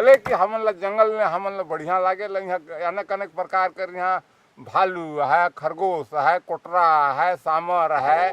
भले कि हमन ला जंगल में हमन ला बढ़िया लागे, यहाँ अनेक अनेक प्रकार कर यहाँ भालू है, खरगोश है, कोटरा है, सामर है,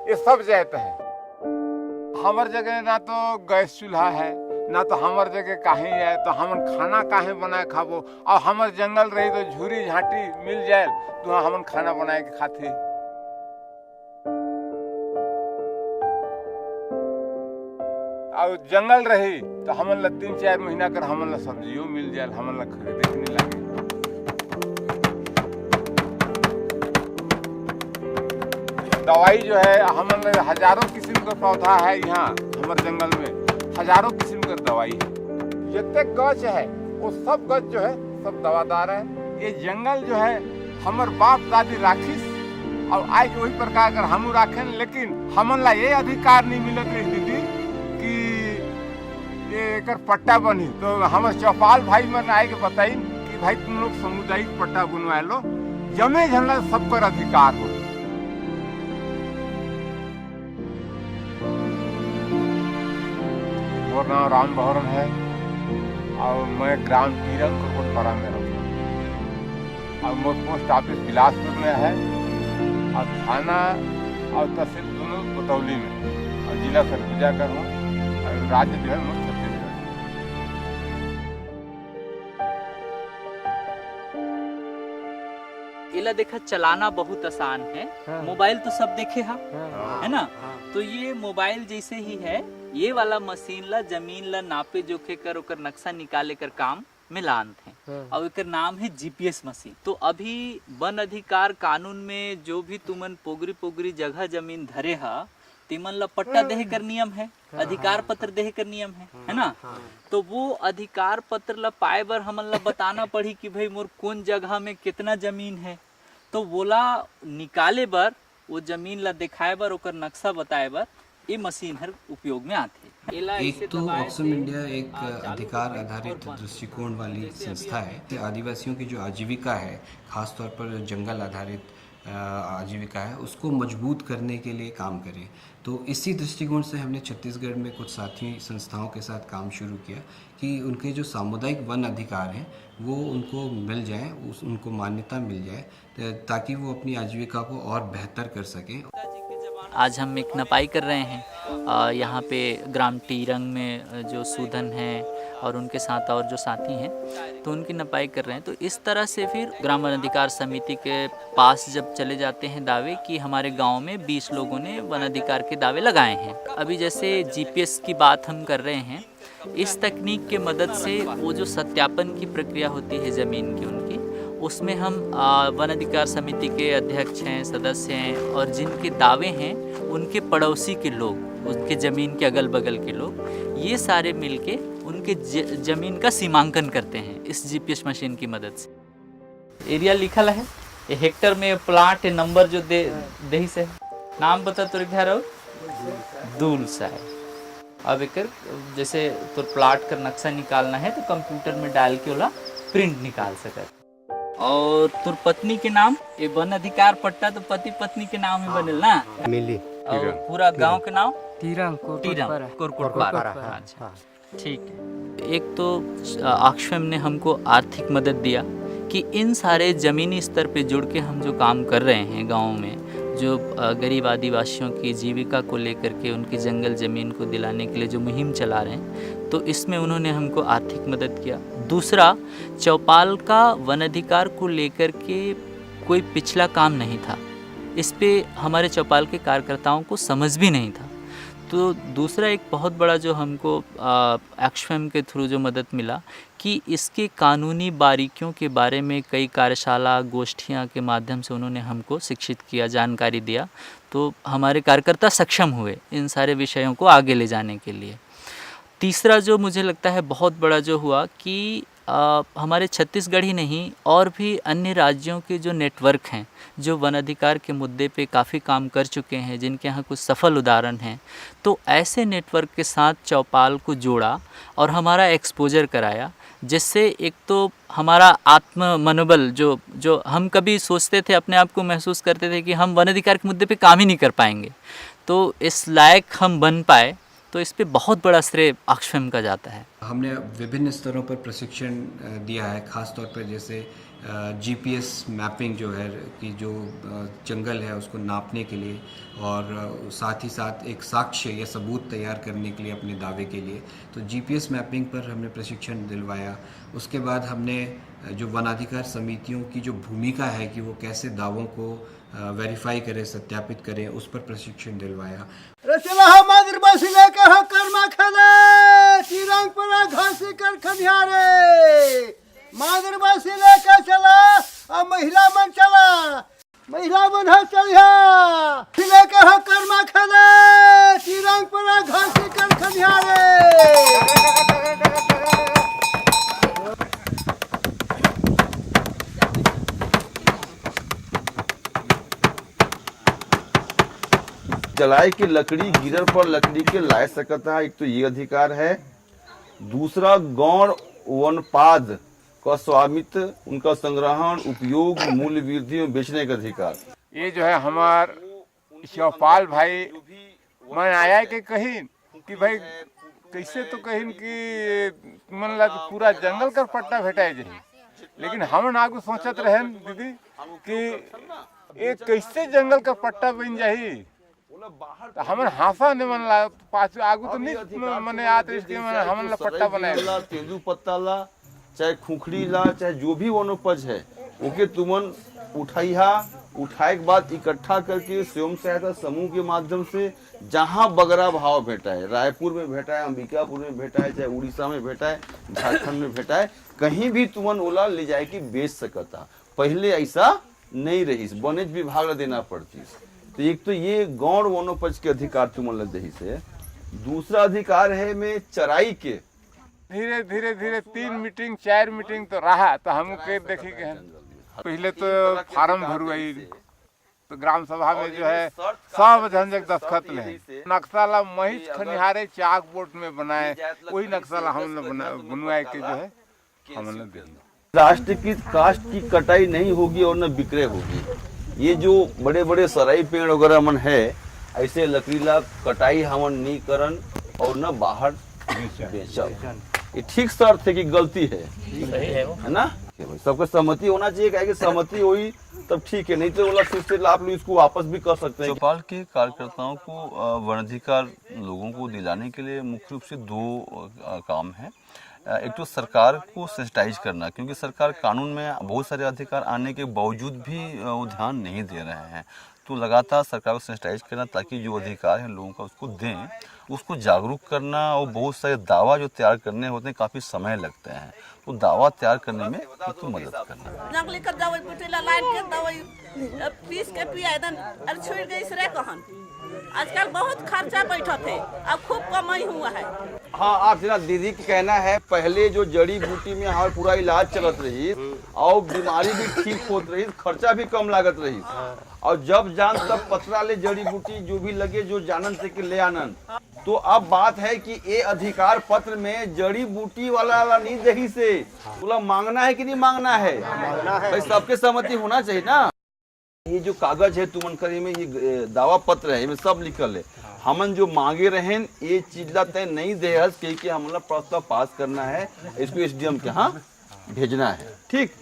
ये सब जाते हैं। हमार जगह ना तो गैस चूल्हा है, ना तो हमार जगह काहे है, तो हमन खाना काहे बनाए खाबो। और हमार जंगल रही तो झूरी झाटी मिल जाए तो हमन खाना बनाए के खाते। और जंगल रही तो हमन ला 3-4 महीना कर हमन ला सब्जियों मिल जाए, हमन ला खरीदे के नहीं लागे। दवाई जो है हमन ला हजारों किस्म का पौधा है, यहाँ हमारे जंगल में हजारों किस्म का दवाई है। जितने गछ है वो सब गछ जो है सब दवादार है। ये जंगल जो है हमार बाप दादी राखिस और आज वही प्रकार कर हम राखें, लेकिन हमन ला ये अधिकार नहीं मिलत है दीदी कि ये कर पट्टा बनी। तो हमारे चौपाल भाई मन आए के बताई कि भाई तुम लोग सामुदायिक पट्टा बनवा लो, जमे झंडा सबकर अधिकार हो। मेरा नाम राम बहरन है और मैं ग्राम टीरंग कोटपारा में रहता हूँ। और मेरा पोस्ट ऑफिस बिलासपुर में है और थाना और तहसील दोनों बतौली में, और जिला सरगुजा का हूँ और राज्य जो है मैं छत्तीसगढ़। इला देखा चलाना बहुत आसान है। मोबाइल तो सब देखे है ना। तो ये मोबाइल जैसे ही है, ये वाला मशीन ला जमीन ला नापे जोखे कर ओकर नक्शा निकाले कर काम में लानत है और एकर नाम है जीपीएस मशीन। तो अभी वन अधिकार कानून में जो भी तुमन पोगरी जगह जमीन धरे हा तिमन ला पट्टा देहे कर नियम है, अधिकार पत्र देहे कर नियम है ना। तो वो अधिकार पत्र ला पाए बर हमन ला बताना पड़ी कि भाई मोर कौन जगह में कितना जमीन है। तो बोला निकाले बर, वो जमीन ला दिखाए बर, ओकर नक्शा बताए बर ये मशीन हर उपयोग में आते। एक तो ऑक्सफैम इंडिया एक अधिकार आधारित दृष्टिकोण वाली संस्था है। आदिवासियों की जो आजीविका है, खासतौर पर जंगल आधारित आजीविका है, उसको मजबूत करने के लिए काम करें। तो इसी दृष्टिकोण से हमने छत्तीसगढ़ में कुछ साथी संस्थाओं के साथ काम शुरू किया कि उनके जो सामुदायिक वन अधिकार हैं वो उनको मिल जाए, उनको मान्यता मिल जाए ताकि वो अपनी आजीविका को और बेहतर कर सकें। आज हम एक नपाई कर रहे हैं यहाँ पे ग्राम टीरंग में जो सूदन है और उनके साथ और जो साथी हैं, तो उनकी नपाई कर रहे हैं। तो इस तरह से फिर ग्राम वन अधिकार समिति के पास जब चले जाते हैं दावे कि हमारे गांव में 20 लोगों ने वन अधिकार के दावे लगाए हैं। अभी जैसे जीपीएस की बात हम कर रहे हैं, इस तकनीक के मदद से वो जो सत्यापन की प्रक्रिया होती है ज़मीन की उनकी, उसमें हम वन अधिकार समिति के अध्यक्ष हैं, सदस्य हैं और जिनके दावे हैं उनके पड़ोसी के लोग, उनके ज़मीन के अगल बगल के लोग, ये सारे मिलके उनके ज़मीन का सीमांकन करते हैं इस जीपीएस मशीन की मदद से। एरिया लिखल है, ये हेक्टर में प्लाट नंबर जो दे से नाम बता तो घर और दूल सा है। अब एक जैसे तो प्लाट का नक्शा निकालना है तो कंप्यूटर में डाल के वाला प्रिंट निकाल सके। और तुर पत्नी के नाम ये वन अधिकार पट्टा तो पति पत्नी के नाम में बनेल ना मिली। और पूरा गांव के नाम टीरंग कोरकोटपारा। अच्छा ठीक है। एक तो ऑक्सफैम ने हमको आर्थिक मदद दिया कि इन सारे ज़मीनी स्तर पे जुड़ के हम जो काम कर रहे हैं गाँव में, जो गरीब आदिवासियों की जीविका को लेकर के उनकी जंगल ज़मीन को दिलाने के लिए जो मुहिम चला रहे हैं, तो इसमें उन्होंने हमको आर्थिक मदद किया। दूसरा, चौपाल का वन अधिकार को लेकर के कोई पिछला काम नहीं था, इस पे हमारे चौपाल के कार्यकर्ताओं को समझ भी नहीं था। तो दूसरा एक बहुत बड़ा जो हमको ऑक्सफैम के थ्रू जो मदद मिला कि इसके कानूनी बारीकियों के बारे में कई कार्यशाला गोष्ठियाँ के माध्यम से उन्होंने हमको शिक्षित किया, जानकारी दिया। तो हमारे कार्यकर्ता सक्षम हुए इन सारे विषयों को आगे ले जाने के लिए। तीसरा जो मुझे लगता है बहुत बड़ा जो हुआ कि हमारे छत्तीसगढ़ ही नहीं और भी अन्य राज्यों के जो नेटवर्क हैं जो वन अधिकार के मुद्दे पे काफ़ी काम कर चुके हैं, जिनके यहाँ कुछ सफल उदाहरण हैं, तो ऐसे नेटवर्क के साथ चौपाल को जोड़ा और हमारा एक्सपोजर कराया, जिससे एक तो हमारा आत्म मनोबल जो हम कभी सोचते थे, अपने आप को महसूस करते थे कि हम वन अधिकार के मुद्दे पे काम ही नहीं कर पाएंगे, तो इस लायक हम बन पाए। तो इस पे बहुत बड़ा श्रेय ऑक्सफैम का जाता है। हमने विभिन्न स्तरों पर प्रशिक्षण दिया है, ख़ास तौर पर जैसे जीपीएस मैपिंग जो है कि जो जंगल है उसको नापने के लिए, और साथ ही साथ एक साक्ष्य या सबूत तैयार करने के लिए अपने दावे के लिए, तो जीपीएस मैपिंग पर हमने प्रशिक्षण दिलवाया। उसके बाद हमने जो वनाधिकार समितियों की जो भूमिका है कि वो कैसे दावों को वेरीफाई करें, सत्यापित करें, उस पर प्रशिक्षण दिलवाया। रचना मादर बसिले के हो कर्मा खले तिरंग पर घासी कर खनियारे मादर बसिले के चला और महिला मन चला, महिला मन है चलिया खिले के हो कर्मा खले तिरंग पर घासी कर खनियारे। जलाई की लकड़ी गिरर पर लकड़ी के लाए सकता है, एक तो ये अधिकार है। दूसरा गौण वनपाद का स्वामित्व, उनका संग्रहण, उपयोग, मूल्य वृद्धि में बेचने का अधिकार। ये जो है हमार शिवपाल भाई मन आया कि कहीं कि भाई कैसे तो कहीं कि मन लग पूरा जंगल का पट्टा भेटाए जाए, लेकिन हम आगू सोचत रहे दीदी कि ये कैसे जंगल का पट्टा बन जाही, तो हमन हासा ने मन ला पाछू आगू तो नहीं मने आते इसके मन हमन ला पट्टा बनाए। तेंदू पत्ता ला, चाहे खुखड़ी ला, चाहे जो भी वनोपज है ओके तुमन उठाइहा, उठाए के बाद इकट्ठा करके स्वयं सहायता समूह के माध्यम से जहाँ बगरा भाव भेटा है, रायपुर में भेटा है, अंबिकापुर में भेटा है, चाहे उड़ीसा में भेटा है, झारखंड में भेटा है, कहीं भी तुमन ओला ले जाए कि बेच सकता। पहले ऐसा नहीं रही, वनिज विभाग ला देना पड़ती। तो एक तो ये गौण वनोपज के अधिकार तुमन ला दही से। दूसरा अधिकार है में चराई के। धीरे धीरे धीरे 3 मीटिंग 4 मीटिंग तो रहा, तो हम के देखे के हैं पहले तो फार्म भरवाई, तो ग्राम सभा में जो है सब झंझट दस्तखत ले नक्शा ला महिष खनिहारे चाक बोर्ड में बनाए, वही नक्शा ला हम बनवाए के जो है हम दे। राष्ट्रीयकृत काष्ठ की कटाई नहीं होगी और न विक्रय होगी। ये जो बड़े बड़े सराई पेड़ वगैरह मन है, ऐसे लकड़ी ला कटाई हमन नहीं करन और न बाहर बेचब। ये ठीक शर्त है कि गलती है ना, सबका सहमति होना चाहिए। क्या कि सहमति हुई तब ठीक है, नहीं तो बोला फिर से आप लोग इसको वापस भी कर सकते हैं। चौपाल के कार्यकर्ताओं को वनाधिकार लोगों को दिलाने के लिए मुख्य रूप से 2 काम है। एक तो सरकार को सेंसिटाइज करना, क्योंकि सरकार कानून में बहुत सारे अधिकार आने के बावजूद भी वो ध्यान नहीं दे रहे हैं। तो लगातार सरकार को सेंसिटाइज करना ताकि जो अधिकार है लोगों का उसको दें, उसको जागरूक करना। और बहुत सारे दावा जो तैयार करने होते हैं काफ़ी समय लगते हैं, तो दावा तैयार करने में उसको मदद करना। जंगली कर दवाई बुटीला लाइन के दवाई पीस के पिया दन अरे छूट गई सरे कहन। आजकल बहुत खर्चा बैठा थे, अब खूब कमाई हुआ है। हाँ, आप जना दीदी का कहना है पहले जो जड़ी बूटी में हमारा पूरा इलाज चलत रही और बीमारी भी ठीक होत रही, खर्चा भी कम लागत रही। और जब जान तब पतरा ले जड़ी बूटी जो भी लगे जो जानन से कि ले आनन। तो अब बात है कि ये अधिकार पत्र में जड़ी बूटी वाला नहीं दही से बोला मांगना है कि नहीं मांगना है, भाई सबके सहमति होना चाहिए ना। ये जो कागज है तुमन करे में ये दावा पत्र है, इसमें सब लिखल है। हमन जो मांगे रहे ये चीज ला तय नहीं दे कि हमला प्रस्ताव पास करना है, इसको एसडीएम के यहाँ भेजना है। ठीक।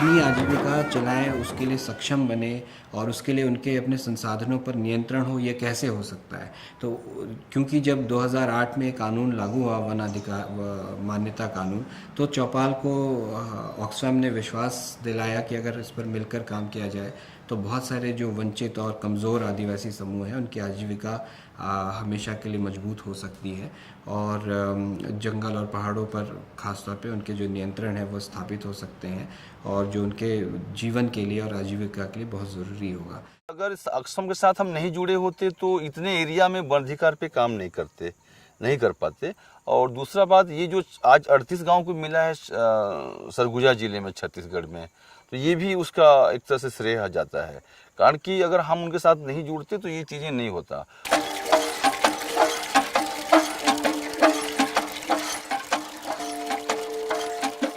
अपनी आजीविका चलाएं, उसके लिए सक्षम बने और उसके लिए उनके अपने संसाधनों पर नियंत्रण हो, ये कैसे हो सकता है? तो क्योंकि जब 2008 में कानून लागू हुआ, वन अधिकार मान्यता कानून, तो चौपाल को ऑक्सफैम ने विश्वास दिलाया कि अगर इस पर मिलकर काम किया जाए तो बहुत सारे जो वंचित और कमज़ोर आदिवासी समूह हैं उनकी आजीविका हमेशा के लिए मजबूत हो सकती है और जंगल और पहाड़ों पर ख़ास तौर पे उनके जो नियंत्रण है वो स्थापित हो सकते हैं और जो उनके जीवन के लिए और आजीविका के लिए बहुत ज़रूरी होगा। अगर इस ऑक्सफैम के साथ हम नहीं जुड़े होते तो इतने एरिया में वन अधिकार पे काम नहीं कर पाते। और दूसरा बात, ये जो आज 38 गांव को मिला है सरगुजा जिले में छत्तीसगढ़ में, तो ये भी उसका एक तरह से श्रेय जाता है, कारण कि अगर हम उनके साथ नहीं जुड़ते तो ये चीज़ें नहीं होता।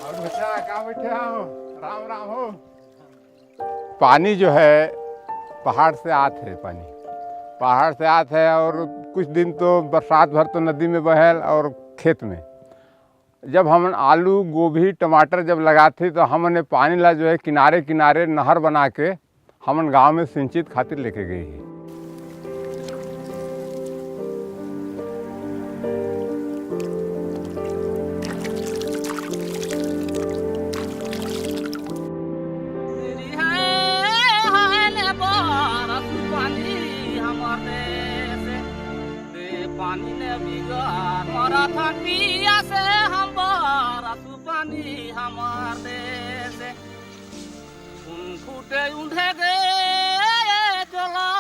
और बच्चा कहाँ बैठे हो? राम राम हो। पानी जो है पहाड़ से आते है, पानी पहाड़ से आते है और कुछ दिन तो बरसात भर तो नदी में बहल और खेत में। जब हम आलू गोभी टमाटर जब लगाते तो हमने पानी ला जो है किनारे किनारे नहर बना के हमन गांव में सिंचित खातिर लेके गए हैं। पानी ने बिगाड़ मरा था पिया से हम बरसु पानी हमार देश फूटे उठे गए चला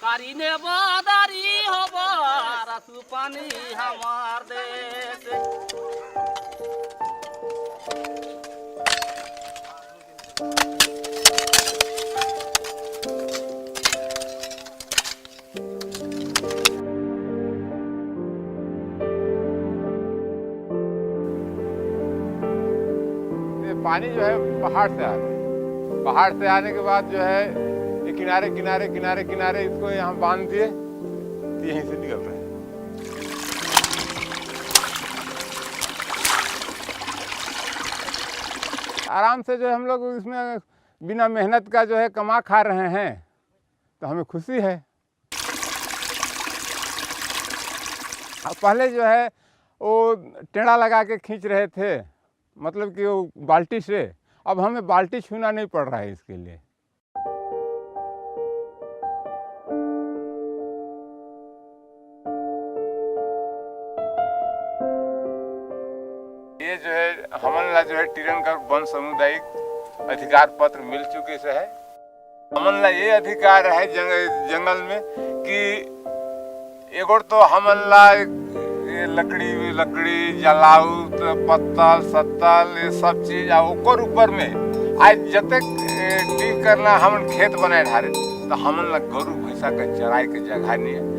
कारी ने बादारी हो बरसु पानी हमार देश। पानी जो है पहाड़ से आ रहा है, पहाड़ से आने के बाद जो है ये किनारे किनारे किनारे किनारे इसको यहाँ बांध दिए तो यहीं से निकल रहा है। आराम से जो हम लोग इसमें बिना मेहनत का जो है कमा खा रहे हैं तो हमें खुशी है। पहले जो है वो टेढ़ा लगा के खींच रहे थे, मतलब कि वो बाल्टी से, अब हमें बाल्टी छूना नहीं पड़ रहा है इसके लिए। ये जो है हमन जो है टिरनगढ़ वन सामुदायिक अधिकार पत्र मिल चुके से है। हमन ये अधिकार है जंगल में कि एगो तो हमन लकड़ी जलाऊ तो पत्तल सत्तल ये सब चीज ओकर ऊपर में आज जतक ठीक करना हमन खेत बनाए ढारे तो हमन गरु भैंसा के चराई के जगह नहीं है।